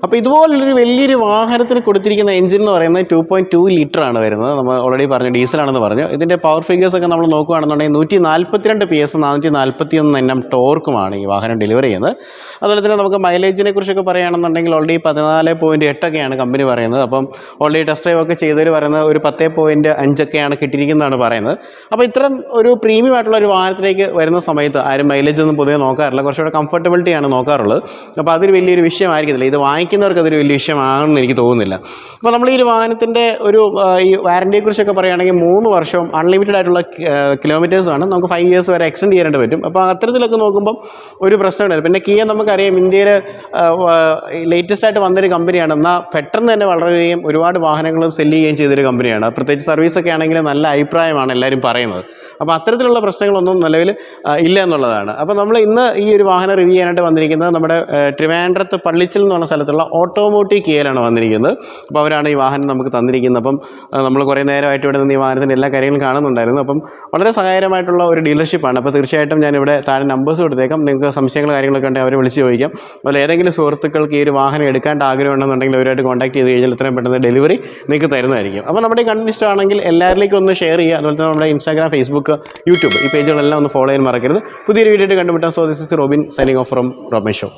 അപ്പോൾ ഇതുപോലുള്ളൊരു വലിയൊരു വാഹനത്തിന് കൊടുത്തിരിക്കുന്ന എഞ്ചിൻ എന്ന് പറയുന്നത് 2.2 ലിറ്ററാണ് വരുന്നത്. നമ്മൾ ഓൾറെഡി പറഞ്ഞു ഡീസലാണെന്ന് പറഞ്ഞു. ഇതിൻ്റെ പവർ ഫിഗേഴ്സൊക്കെ നമ്മൾ നോക്കുകയാണെന്നുണ്ടെങ്കിൽ 142 PS 441 Nm ടോർക്കുമാണ് ഈ വാഹനം ഡെലിവർ ചെയ്യുന്നത്. അതുപോലെ തന്നെ നമുക്ക് മൈലേജിനെ കുറിച്ചൊക്കെ പറയുകയാണെന്നുണ്ടെങ്കിൽ ഓൾറെഡി 14.8 കമ്പനി പറയുന്നത്. അപ്പം ഓൾറെഡി ടെസ്റ്റ് ഡ്രൈവ് ഒക്കെ ചെയ്തവർ പറയുന്നത് ഒരു 10.5 കിട്ടിയിരിക്കുന്നതാണ് പറയുന്നത്. അപ്പോൾ ഇത്തരം ഒരു പ്രീമിയം ആയിട്ടുള്ള ഒരു വാഹനത്തിലേക്ക് വരുന്ന സമയത്ത് ആരും മൈലേജ് ഒന്നും പൊതുവെ നോക്കാറില്ല. കുറച്ചുകൂടെ കംഫർട്ടബിലിറ്റിയാണ് നോക്കാറുള്ളത്. അപ്പോൾ അതൊരു വലിയൊരു വിഷയമായിരിക്കത്തില്ല. ഇത് വാങ്ങിക്കാൻ വാങ്ങിക്കുന്നവർക്ക് അതൊരു വലിയ വിഷയമാണെന്ന് എനിക്ക് തോന്നുന്നില്ല. അപ്പോൾ നമ്മൾ ഈ ഒരു വാഹനത്തിൻ്റെ ഈ വാറൻറ്റിയെക്കുറിച്ചൊക്കെ പറയുകയാണെങ്കിൽ 3 വർഷവും അൺലിമിറ്റഡ് ആയിട്ടുള്ള കിലോമീറ്റേഴ്സാണ്. നമുക്ക് 5 ഇയേഴ്സ് വരെ എക്സ്റ്റെൻഡ് ചെയ്യാനായിട്ട് പറ്റും. അപ്പോൾ അത്തരത്തിലൊക്കെ നോക്കുമ്പം ഒരു പ്രശ്നമുണ്ടായിരുന്നു. പിന്നെ കിയ നമുക്കറിയാം ഇന്ത്യയിൽ ലേറ്റസ്റ്റ് ആയിട്ട് വന്നൊരു കമ്പനിയാണ്. എന്നാൽ പെട്ടെന്ന് തന്നെ വളരുകയും ഒരുപാട് വാഹനങ്ങളും സെല്ല് ചെയ്യുകയും ചെയ്തൊരു കമ്പനിയാണ്. പ്രത്യേകിച്ച് സർവീസൊക്കെ ആണെങ്കിൽ നല്ല അഭിപ്രായമാണ് എല്ലാവരും പറയുന്നത്. അപ്പോൾ അത്തരത്തിലുള്ള പ്രശ്നങ്ങളൊന്നും നിലവിൽ ഇല്ല എന്നുള്ളതാണ്. അപ്പോൾ നമ്മൾ ഇന്ന് ഈ ഒരു വാഹനം റിവ്യൂ ചെയ്യാനായിട്ട് വന്നിരിക്കുന്നത് നമ്മുടെ ട്രിവാൻഡ്രത്ത് പള്ളിച്ചിൽ എന്ന് പറഞ്ഞ സ്ഥലത്തുള്ള ഓട്ടോമോട്ടീവ് കിയയിലാണ് വന്നിരിക്കുന്നത്. അപ്പോൾ അവരാണ് ഈ വാഹനം നമുക്ക് തന്നിരിക്കുന്നത്. അപ്പം നമ്മൾ കുറേ നേരമായിട്ട് ഇവിടെ നിന്ന് ഈ വാഹനത്തിൻ്റെ എല്ലാ കാര്യങ്ങളും കാണുന്നുണ്ടായിരുന്നു. അപ്പം വളരെ സഹായകരമായിട്ടുള്ള ഒരു ഡീലർഷിപ്പാണ്. അപ്പോൾ തീർച്ചയായിട്ടും ഞാനിവിടെ താഴെ നമ്പേഴ്സ് കൊടുത്തേക്കാം. നിങ്ങൾക്ക് സംശയങ്ങൾ കാര്യങ്ങളൊക്കെ ഉണ്ടെങ്കിൽ അവരെ വിളിച്ച് ചോദിക്കാം. അതുപോലെ ഏതെങ്കിലും സുഹൃത്തുക്കൾക്ക് ഈ ഒരു വാഹനം എടുക്കാൻ ആഗ്രഹമുണ്ടെന്നുണ്ടെങ്കിൽ അവരുമായിട്ട് കോൺടാക്ട് ചെയ്ത് കഴിഞ്ഞാൽ എത്രയും പെട്ടെന്ന് ഡെലിവറി നിങ്ങൾക്ക് തരുന്നതായിരിക്കും. അപ്പോൾ നമ്മുടെ ഈ കണ്ടന്റ് ഇഷ്ടമാണെങ്കിൽ എല്ലാവരിലേക്കും ഒന്ന് ഷെയർ ചെയ്യുക. അതുപോലെ തന്നെ നമ്മുടെ ഇൻസ്റ്റാഗ്രാം, ഫേസ്ബുക്ക്, യൂട്യൂബ് ഈ പേജുകളെല്ലാം ഒന്ന് ഫോളോ ചെയ്യാൻ മറക്കരുത്. പുതിയൊരു വീഡിയോ കണ്ടുമുട്ടാം. So this is Robin signing off from Robin show.